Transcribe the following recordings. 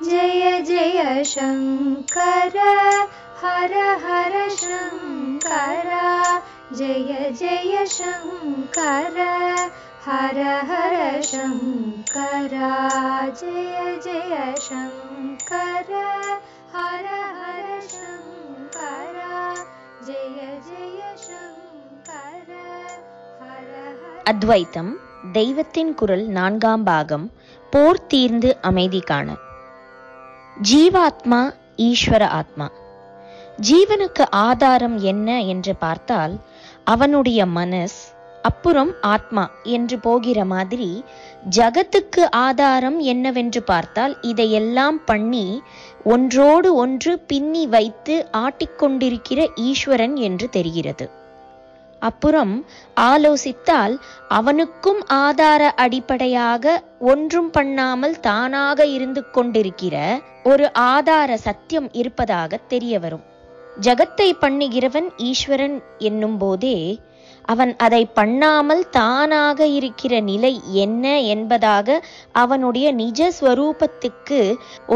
जय जय शङ्कर हर हर शङ्कर जय जय शङ्कर हर हर शङ्कर जय जय शङ्कर हर हर शङ्कर जय जय शङ्कर हर हर. அத்வைத்தம் தெய்வத்தின் குரல் 4ஆம் பாகம். போர் தீர்ந்து அமைதி காண. ஜீவாத்மா ஈஸ்வர ஆத்மா. ஜீவனுக்கு ஆதாரம் என்ன என்று பார்த்தால் அவனுடைய மனஸ், அப்புறம் ஆத்மா என்று போகிற மாதிரி ஜகத்துக்கு ஆதாரம் என்னவென்று பார்த்தால் இதையெல்லாம் பண்ணி ஒன்றோடு ஒன்று பின்னி வைத்து ஆட்டிக்கொண்டிருக்கிற ஈஸ்வரன் என்று தெரிகிறது. அப்புறம் ஆலோசித்தால் அவனுக்கும் ஆதார அடிப்படையாக ஒன்றும் பண்ணாமல் தானாக இருந்து கொண்டிருக்கிற ஒரு ஆதார சத்தியம் இருப்பதாக தெரிய வரும். ஜகத்தை பண்ணுகிறவன் ஈஸ்வரன் என்னும் போதே அவன் அதை பண்ணாமல் தானாக இருக்கிற நிலை என்ன என்பதாக அவனுடைய நிஜ ஸ்வரூபத்துக்கு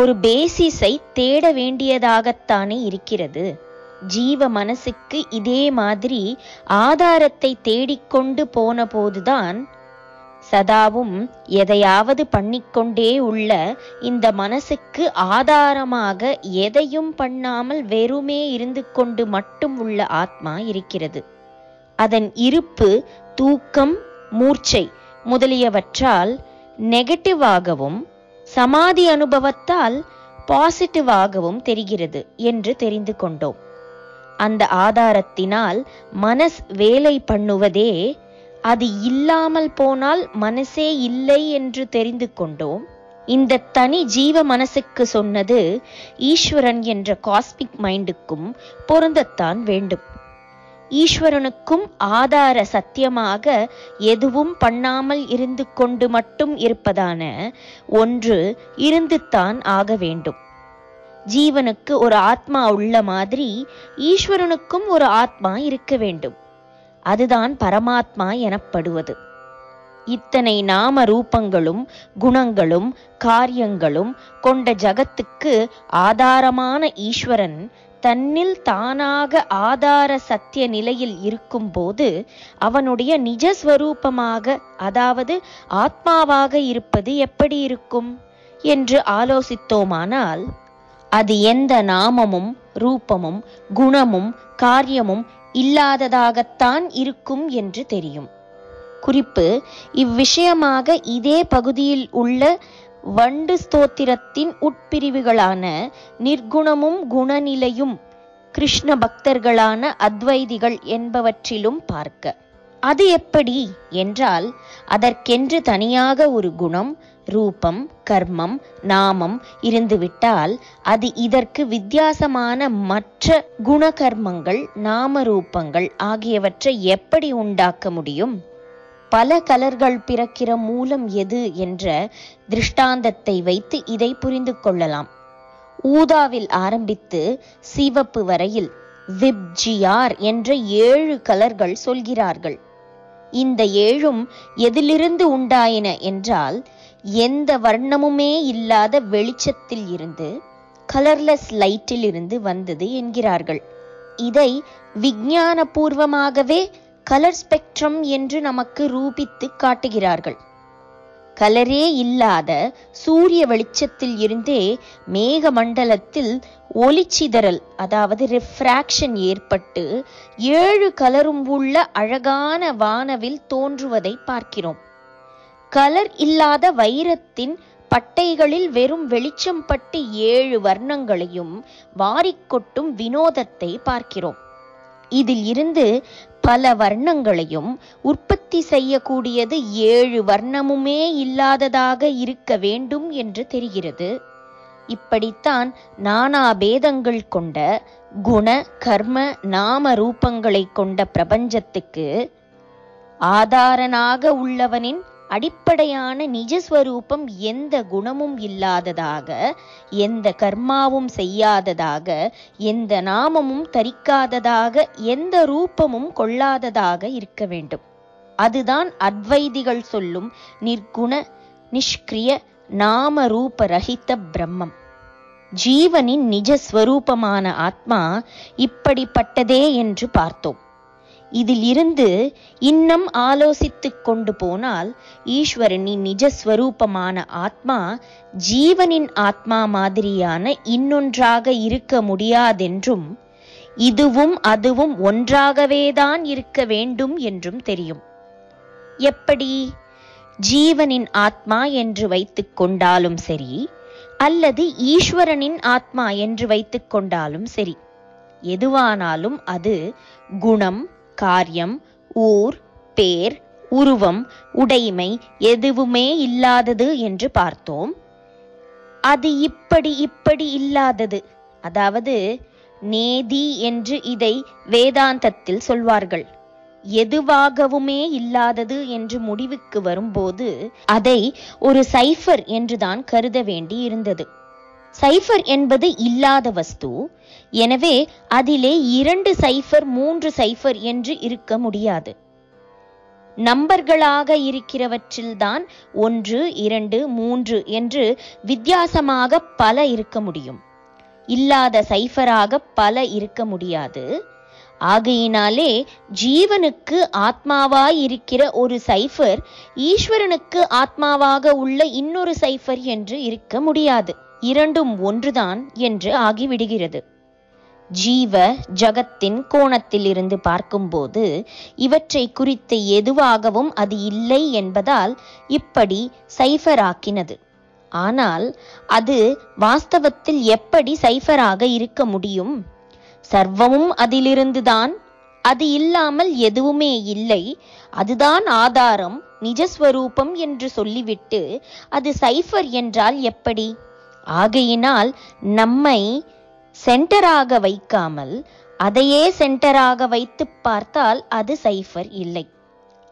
ஒரு பேசிஸை தேட வேண்டியதாகத்தானே இருக்கிறது. ஜீவ மனசுக்கு இதே மாதிரி ஆதாரத்தை தேடிக்கொண்டு போன போதுதான் சதாவும் எதையாவது பண்ணிக்கொண்டே உள்ள இந்த மனசுக்கு ஆதாரமாக எதையும் பண்ணாமல் வெறுமே இருந்து கொண்டு மட்டும் உள்ள ஆத்மா இருக்கிறது. அதன் இருப்பு தூக்கம், மூர்ச்சை முதலியவற்றால் நெகட்டிவாகவும் சமாதி அனுபவத்தால் பாசிட்டிவாகவும் தெரிகிறது என்று தெரிந்து கொண்டோம். அந்த ஆதாரத்தினால் மனஸ் வேலை பண்ணுவதே அது இல்லாமல் போனால் மனசே இல்லை என்று தெரிந்து கொண்டோம். இந்த தனி ஜீவ மனசுக்கு சொன்னது ஈஸ்வரன் என்ற காஸ்மிக் மைண்டுக்கும் பொருந்தத்தான் வேண்டும். ஈஸ்வரனுக்கும் ஆதார சத்தியமாக எதுவும் பண்ணாமல் இருந்து கொண்டு மட்டும் இருப்பதான ஒன்று இருந்துத்தான் ஆக வேண்டும். ஜீவனுக்கு ஒரு ஆத்மா உள்ள மாதிரி ஈஸ்வரனுக்கும் ஒரு ஆத்மா இருக்க வேண்டும். அதுதான் பரமாத்மா எனப்படுவது. இத்தனை நாம ரூபங்களும் குணங்களும் காரியங்களும் கொண்ட ஜகத்துக்கு ஆதாரமான ஈஸ்வரன் தன்னில் தானாக ஆதார சத்திய நிலையில் இருக்கும் போது அவனுடைய நிஜஸ்வரூபமாக, அதாவது ஆத்மாவாக இருப்பது எப்படி இருக்கும் என்று ஆலோசித்தோமானால் அது எந்த நாமமும் ரூபமும் குணமும் காரியமும் இல்லாததாகத்தான் இருக்கும் என்று தெரியும். குறிப்பு: இவ்விஷயமாக இதே பகுதியில் உள்ள வண்டு ஸ்தோத்திரத்தின் உட்பிரிவுகளான நிர்குணமும் குணநிலையும் கிருஷ்ண பக்தர்களான அத்வைதிகள் என்பவற்றிலும் பார்க்க. அது எப்படி என்றால் அதற்கென்று தனியாக ஒரு குணம், ரூபம், கர்மம், நாமம் இருந்துவிட்டால் அது இதற்கு வித்தியாசமான மற்ற குணகர்மங்கள், நாம ரூபங்கள் ஆகியவற்றை எப்படி உண்டாக்க முடியும்? பல கலர்கள் பிறக்கிற மூலம் எது என்ற திருஷ்டாந்தத்தை வைத்து இதை புரிந்து கொள்ளலாம். ஊதாவில் ஆரம்பித்து சிவப்பு வரையில் விப்ஜியார் என்ற 7 கலர்கள் சொல்கிறார்கள். இந்த 7ம் எதிலிருந்து உண்டாயின என்றால் எந்த வர்ணமுமே இல்லாத வெளிச்சத்தில் இருந்து, கலர்லெஸ் லைட்டில் இருந்து வந்தது என்கிறார்கள். இதை விஞ்ஞான பூர்வமாகவே கலர் ஸ்பெக்ட்ரம் என்று நமக்கு ரூபித்து காட்டுகிறார்கள். கலரே இல்லாத சூரிய வெளிச்சத்தில் இருந்தே மேக மண்டலத்தில் ஒளிச்சிதறல், அதாவது ரிஃப்ராக்ஷன் ஏற்பட்டு 7 கலரும் உள்ள அழகான வானவில் தோன்றுவதை பார்க்கிறோம். கலர் இல்லாத வைரத்தின் பட்டைகளில் வெறும் வெளிச்சம் பட்டு 7 வர்ணங்களையும் வாரிக்கொட்டும் வினோதத்தை பார்க்கிறோம். இதில் இருந்து பல வர்ணங்களையும் உற்பத்தி செய்யக்கூடியது 7 வர்ணமுமே இல்லாததாக இருக்க வேண்டும் என்று தெரிகிறது. இப்படித்தான் நானா பேதங்கள் கொண்ட குண, கர்ம, நாம ரூபங்களை கொண்ட பிரபஞ்சத்துக்கு ஆதாரனாக உள்ளவனின் அடிப்படையான நிஜஸ்வரூபம் எந்த குணமும் இல்லாததாக, எந்த கர்மாவும் செய்யாததாக, எந்த நாமமும் தரிக்காததாக, எந்த ரூபமும் கொள்ளாததாக இருக்க வேண்டும். அதுதான் அத்வைதிகள் சொல்லும் நிர்குண நிஷ்கிரிய நாம ரூப ரஹித பிரம்மம். ஜீவனின் நிஜஸ்வரூபமான ஆத்மா இப்படிப்பட்டதே என்று பார்த்தோம். இதில் இருந்து இன்னும் ஆலோசித்துக் கொண்டு போனால் ஈஸ்வரனின் நிஜஸ்வரூபமான ஆத்மா ஜீவனின் ஆத்மா மாதிரியான இன்னொன்றாக இருக்க முடியாதென்றும் இதுவும் அதுவும் ஒன்றாகவேதான் இருக்க வேண்டும் என்றும் தெரியும். எப்படி? ஜீவனின் ஆத்மா என்று வைத்துக் கொண்டாலும் சரி, அல்லது ஈஸ்வரனின் ஆத்மா என்று வைத்துக் கொண்டாலும் சரி, எதுவானாலும் அது குணம், காரியம், ஊர், பேர், உருவம், உடைமை எதுவுமே இல்லாதது என்று பார்த்தோம். அது இப்படி இல்லாதது, அதாவது நேதி என்று இதை வேதாந்தத்தில் சொல்வார்கள். எதுவாகவுமே இல்லாதது என்று முடிவுக்கு வரும்போது அதை ஒரு சைஃபர் என்றுதான் கருத வேண்டி இருந்தது. சைஃபர் என்பது இல்லாத வஸ்து. எனவே அதிலே 2 சைஃபர் 3 சைஃபர் என்று இருக்க முடியாது. நம்பர்களாக இருக்கிறவற்றில்தான் 1, 2, 3 என்று வித்தியாசமாக பல இருக்க முடியும். இல்லாத சைஃபராக பல இருக்க முடியாது. ஆகையினாலே ஜீவனுக்கு ஆத்மாவாய் இருக்கிற ஒரு சைஃபர் ஈஸ்வரனுக்கு ஆத்மாவாக உள்ள இன்னொரு சைஃபர் என்று இருக்க முடியாது. இரண்டும் ஒன்றுதான் என்று ஆகிவிடுகிறது. ஜீவ ஜகத்தின் கோணத்தில் இருந்து பார்க்கும்போது இவற்றை குறித்த எதுவாகவும் அது இல்லை என்பதால் இப்படி சைஃபராக்கினது. ஆனால் அது வாஸ்தவத்தில் எப்படி சைஃபராக இருக்க முடியும்? சர்வமும் அதிலிருந்துதான். அது இல்லாமல் எதுவுமே இல்லை. அதுதான் ஆதாரம், நிஜஸ்வரூபம் என்று சொல்லிவிட்டு அது சைஃபர் என்றால் எப்படி? ஆகையினால் நம்மை சென்டராக வைக்காமல் அதையே சென்டராக வைத்து பார்த்தால் அது சைஃபர் இல்லை,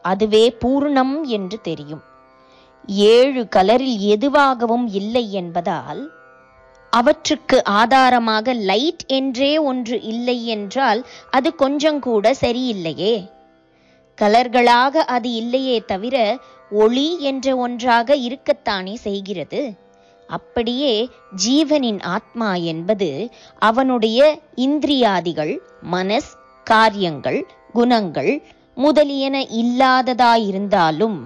அதுவே பூர்ணம் என்று தெரியும். 7 கலரில் எதுவாகவும் இல்லை என்பதால் அவற்றுக்கு ஆதாரமாக லைட் என்றே ஒன்று இல்லை என்றால் அது கொஞ்சம் கூட சரியில்லையே. கலர்களாக அது இல்லையே தவிர ஒளி என்ற ஒன்றாக இருக்கத்தானே செய்கிறது. அப்படியே ஜீவனின் ஆத்மா என்பது அவனுடைய இந்திரியாதிகள், மனஸ், காரியங்கள், குணங்கள் முதலியன இல்லாததாயிருந்தாலும்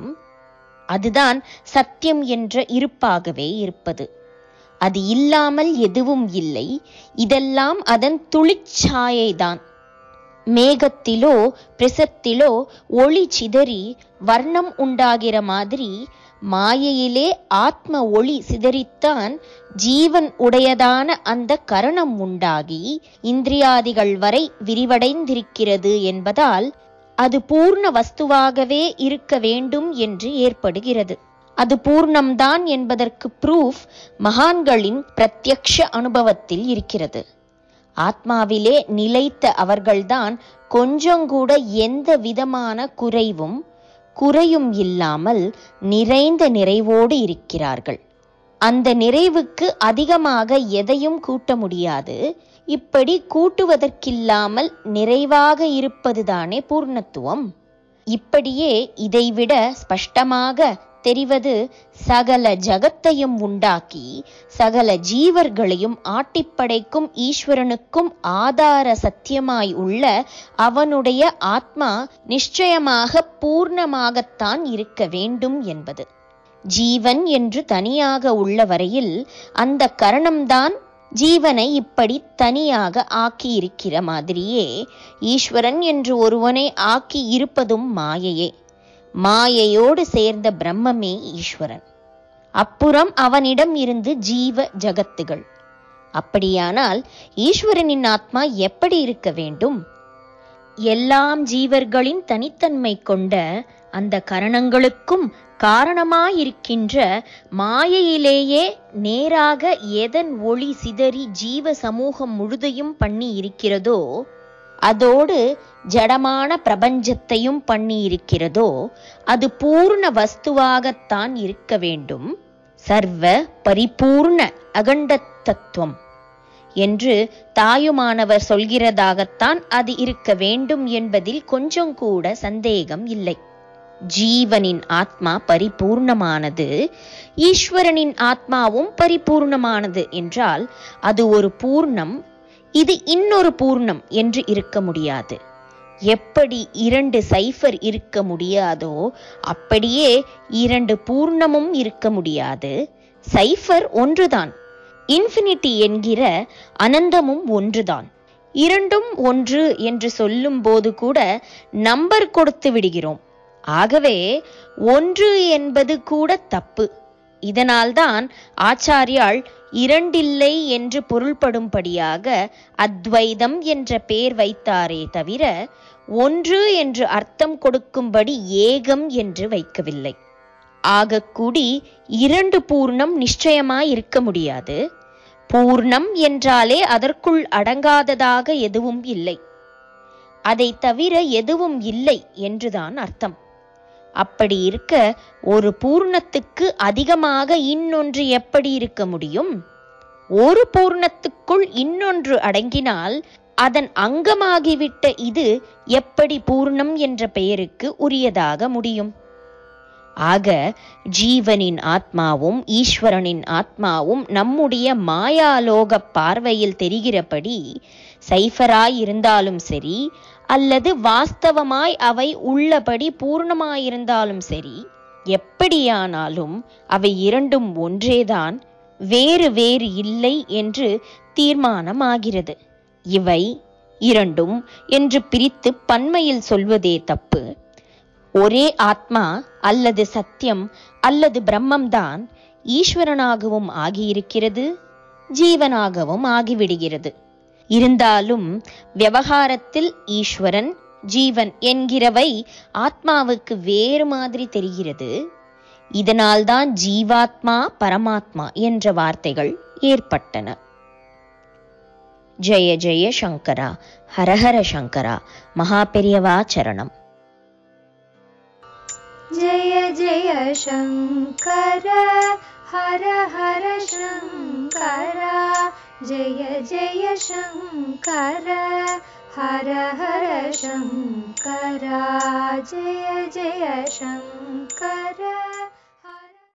அதுதான் சத்தியம் என்ற இருப்பாகவே இருப்பது. அது இல்லாமல் எதுவும் இல்லை. இதெல்லாம் அதன் துளிச்சாயைதான். மேகத்திலோ பிரசத்திலோ ஒளி சிதறி வர்ணம் உண்டாகிற மாதிரி மாயையிலே ஆத்ம ஒளி சிதறித்தான் ஜீவன் உடையதான அந்த கரணம் உண்டாகி இந்திரியாதிகள் வரை விரிவடைந்திருக்கிறது என்பதால் அது பூர்ண வஸ்துவாகவே இருக்க வேண்டும் என்று ஏற்படுகிறது. அது பூர்ணம்தான் என்பதற்கு ப்ரூஃப் மகான்களின் பிரத்யக்ஷ அனுபவத்தில் இருக்கிறது. ஆத்மாவிலே நிலைத்த அவர்கள்தான் கொஞ்சம் கூட எந்த விதமான குறையும் இல்லாமல் நிறைந்த நிறைவோடு இருக்கிறார்கள். அந்த நிறைவுக்கு அதிகமாக எதையும் கூட்ட முடியாது. இப்படி கூட்டுவதற்கில்லாமல் நிறைவாக இருப்பதுதானே பூர்ணத்துவம். இப்படியே இதைவிட ஸ்பஷ்டமாக தெரிவது சகல ஜகத்தையும் உண்டாக்கி சகல ஜீவர்களையும் ஆட்டிப்படைக்கும் ஈஸ்வரனுக்கும் ஆதார சத்தியமாய் உள்ள அவனுடைய ஆத்மா நிச்சயமாக பூர்ணமாகத்தான் இருக்க வேண்டும் என்பது. ஜீவன் என்று தனியாக உள்ள வரையில் அந்த கரணம்தான் ஜீவனை இப்படி தனியாக ஆக்கி இருக்கிற மாதிரியே ஈஸ்வரன் என்று ஒருவனை ஆக்கி இருப்பதும் மாயையே. மாயையோடு சேர்ந்த பிரம்மமே ஈஸ்வரன். அப்புறம் அவனிடம் இருந்து ஜீவ ஜகத்துகள். அப்படியானால் ஈஸ்வரனின் ஆத்மா எப்படி இருக்க வேண்டும்? எல்லாம் ஜீவர்களின் தனித்தன்மை கொண்ட அந்த கரணங்களுக்கும் காரணமாயிருக்கின்ற மாயையிலேயே நேராக எதன் ஒளி சிதறி ஜீவ சமூகம் முழுதையும் பண்ணி இருக்கிறதோ, அதோடு ஜடமான பிரபஞ்சத்தையும் பண்ணி இருக்கிறதோ, அது பூர்ண வஸ்துவாகத்தான் இருக்க வேண்டும். சர்வ பரிபூர்ண அகண்ட தத்துவம் என்று தாயுமானவர் சொல்கிறதாகத்தான் அது இருக்க வேண்டும் என்பதில் கொஞ்சம் கூட சந்தேகம் இல்லை. ஜீவனின் ஆத்மா பரிபூர்ணமானது, ஈஸ்வரனின் ஆத்மாவும் பரிபூர்ணமானது என்றால் அது ஒரு பூர்ணம், இது இன்னொரு பூர்ணம் என்று இருக்க முடியாது. எப்படி 2 சைஃபர் இருக்க முடியாதோ அப்படியே 2 பூர்ணமும் இருக்க முடியாது. சைஃபர் ஒன்றுதான், இன்ஃபினிட்டி என்கிற அனந்தமும் ஒன்றுதான். 2ம் 1 என்று சொல்லும் போது கூட நம்பர் கொடுத்து விடுகிறோம். ஆகவே 1 என்பது கூட தப்பு. இதனால்தான் ஆச்சாரியால் 2 இல்லை என்று பொருள்படும்படியாக அத்வைதம் என்ற பெயர் வைத்தாரே தவிர 1 என்று அர்த்தம் கொடுக்கும்படி ஏகம் என்று வைக்கவில்லை. ஆகக்கூடி 2 பூர்ணம் நிச்சயமாய் இருக்க முடியாது. பூர்ணம் என்றாலே அதற்குள் அடங்காததாக எதுவும் இல்லை, அதை தவிர எதுவும் இல்லை என்றுதான் அர்த்தம். அப்படி இருக்க ஒரு பூர்ணத்துக்கு அதிகமாக இன்னொன்று எப்படி இருக்க முடியும்? ஒரு பூர்ணத்துக்குள் இன்னொன்று அடங்கினால் அதன் அங்கமாகிவிட்ட இது எப்படி பூர்ணம் என்ற பெயருக்கு உரியதாக முடியும்? ஆக ஜீவனின் ஆத்மாவும் ஈஸ்வரனின் ஆத்மாவும் நம்முடைய மாயாலோக பார்வையில் தெரிகிறபடி சைஃபராய் இருந்தாலும் சரி, அல்லது வாஸ்தவமாய் அவை உள்ளபடி பூர்ணமாயிருந்தாலும் சரி, எப்படியானாலும் அவை 2ம் ஒன்றேதான், வேறு வேறு இல்லை என்று தீர்மானமாகிறது. இவை 2ம் என்று பிரித்து பன்மையில் சொல்வதே தப்பு. ஒரே ஆத்மா அல்லது சத்தியம் அல்லது பிரம்மம்தான் ஈஸ்வரனாகவும் ஆகியிருக்கிறது, ஜீவனாகவும் ஆகிவிடுகிறது. இருந்தாலும் விவகாரத்தில் ஈஸ்வரன் ஜீவன் என்கிறவை ஆத்மாவுக்கு வேறு மாதிரி தெரிகிறது. இதனால்தான் ஜீவாத்மா பரமாத்மா என்ற வார்த்தைகள் ஏற்பட்டன. ஜெய ஜெய சங்கரா, ஹரஹர சங்கரா, மகாபெரியவா சரணம். जय जय शङ्कर हर हर शङ्कर, जय जय शङ्कर हर हर शङ्कर, जय जय शङ्कर।